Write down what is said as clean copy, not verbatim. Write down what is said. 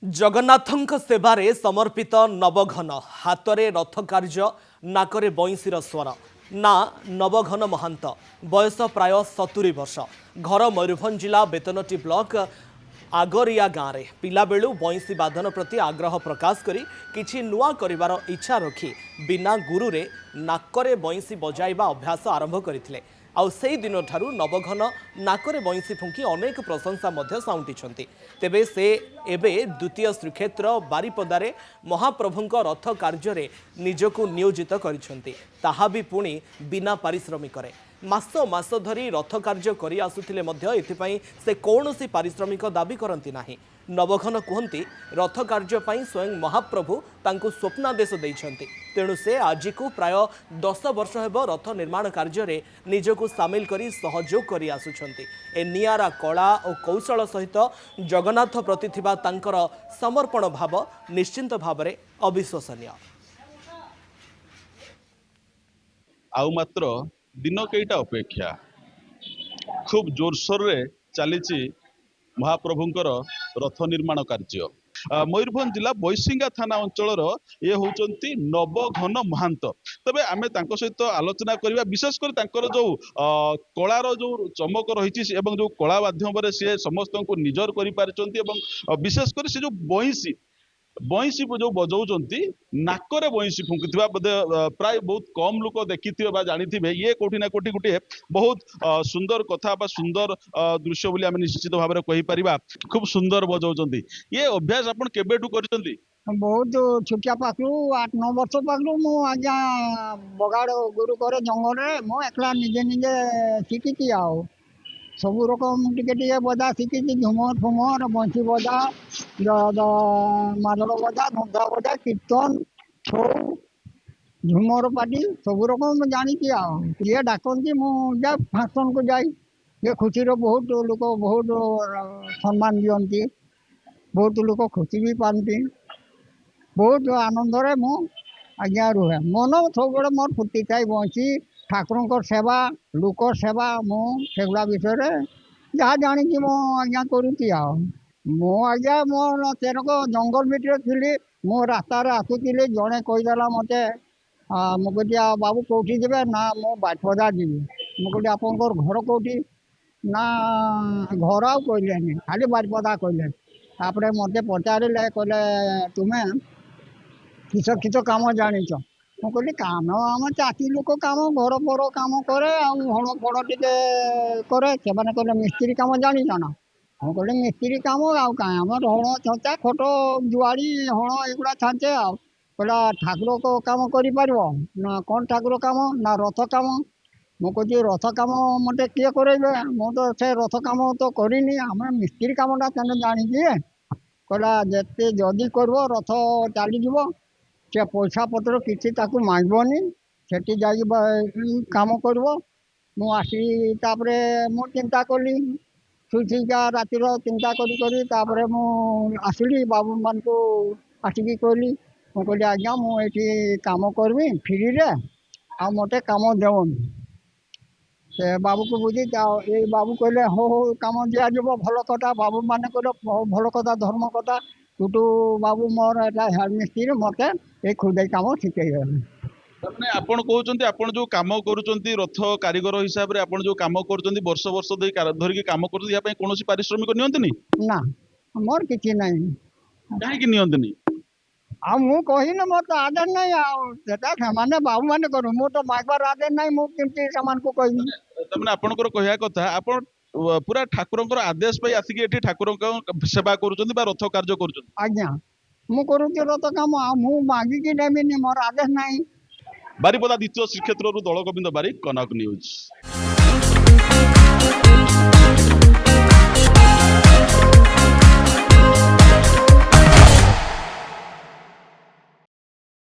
जगन्नाथଙ୍କ सेवारे समर्पित नवघन हातरे रथ कार्य नाकरे बईंसीर स्वर ना नवघन महांत बयस प्राय 70 वर्ष घर मयूरभंज जिला बेतनटी ब्लॉक आगरिया गाँव में पिला बेलू बईंसी बाधन प्रति आग्रह प्रकाश करी किछि नुआ करिवार इच्छा रखी बिना गुरुरे नाकरे बईंसी बजाइबा अभ्यास आरंभ करथिले। आउ सेही दिन ठारू नवघन नाकरे बईंसी फुंकी अनेक प्रशंसा मध्य साउंटिछंती। तेबे से एबे द्वितीय श्रीक्षेत्र बारिपदारे महाप्रभुंक रथ कार्य निजकु नियोजित करिछंती ताहा भी पुणी बिना पारिश्रमिकरे मास मास धरी रथ कार्य करि आसुथिले मध्य एथिपाई से कौनसी पारिश्रमिक दाबी करंती नाही। नवघन कहती रथ कार्य पाई स्वयं महाप्रभु तांको स्वप्नादेश दैछंती तेणु से आज को प्राय 10 वर्ष हेब रथ निर्माण कार्य निजकु सामिल करी सहयोग करी आसुछंती। ए नियारा कला और कौशल सहित जगन्नाथ प्रति थिबा तांकर समर्पण भाव निश्चिंत भावरे अविश्वसनीय। आउ मात्र दिन कईटा अपेक्षा खूब जोरसोर रे चली महाप्रभुंकर रथ निर्माण कार्य। मयूरभंज जिला बैसिंगा थाना अंचल ये होउचंती नवघन महांत। तबे आमे तांको सहित आलोचना करिबा विशेषकर जो कलार जो चमक रही एवं जो कला माध्यम से समस्त को निजर करि पारिचंती एवं विशेषकर से जो बईंसी बईंसी जो बजाउचंती नाकरे बईंसी फुंकुथिबा प्राय बहुत कम लोक देखिथिबे बा जानिथिबे ये कोठी ना कोठी गुटे बहुत सुंदर कथा बा सुंदर दृश्य बोली आमे निश्चित भाव में कहि परिबा। खूब सुंदर बजाउचंती ये अभ्यास आपण केबेठु करचंती? बहुत छुटिया पाखु 8-9 वर्ष पाखु मु आज्ञा बगाड़ गुरु करे जंगल रे मो एकला निजे निजे शिखी आओ सब रकम टिके बजा शिखी झुमर फुमर बंशी बजा मादल बजा धंधा बजा कीर्तन छौ झुमर पार्टी सब रकम जानी आओ ये डाकती मुझे फंक्शन को जाई ये खुशी बहुत लोग बहुत सम्मान दियंती बहुत लोग खुशी भी पाती बहुत आनंद रे मु आज्ञा रुहे मन सब मोर फुर्ती थाई बंशी ठाकुर सेवा लोक सेवा मुगुला विषय जहाँ जानी मो आज्ञा करुँची मो आज्ञा मोर तेरक जंगल भितर थी मो रास्ता आसुली जड़े कहीदेला मत मुझे बाबू कौटी जाए ना मो बाटपदा जी मुझे आपंकर घर कौटी ना घर आ कहले खाली बाटपदा कहले मत पचारे कहले तुम्हें किस किस कम जानी मु कहली काम आम चाषी लोक काम घर पर काम करे हण फड़ टे करे से कहले मिस्त्री काम जानी ना मु कहली मिस्त्री काम आम हण छचा खट जुआड़ी हण एगुड़ा छाचे कहला ठाकुर को काम कर ना कौन ठाकुर काम ना रथ काम मु कही रथ काम मत किए करे मु तो से रथ काम तो करनी आम मिस्त्री कामटा तेने जानी कहला जिते जदि कर रथ चलीज से पैसा पत्र किसी मांगनी से कम कर मुझे मु चिंता कली सुचिका रातिर चिंता करी आसली बाबू मान को आसिक कहली मु कहली आज्ञा मुझे कम करमी फ्री रे आ मत कम देवनी से बाबू को बुझी ये बाबू कहले हो कम दिज्व भल कथा बाबू मान भल कथा धर्म कथा टुटू बाबू मोर हेड मिस्त्री मत ये खुदे कम शिखेगले। आपण कहते आपण जो काम करुचंती रथ कारीगर हिसाब से आपण जो काम करुचंती वर्ष वर्ष धरिकी काम करते या कौन पारिश्रमिक नियंतनी ना मोर किसी नहीं कहीं नियंतनी आ मु कही ना मोर तो आदर नहीं माने बाबू माने करू मो तो मागबार आदर नहीं मु केमती सामान को कही तमने आपनकर कहया कथा आपण पूरा ठाकुर आदेश पे आसिक एठी ठाकुर सेवा करुचंती बा रथ कार्य करुचंती? आज्ञा मु करूची रथ काम मु मागिकी नेमिनी मोर आदेश नहीं। बारिपदा द्वितीय श्रीक्षेत्र दल गोविंद बारिक, कनक न्यूज।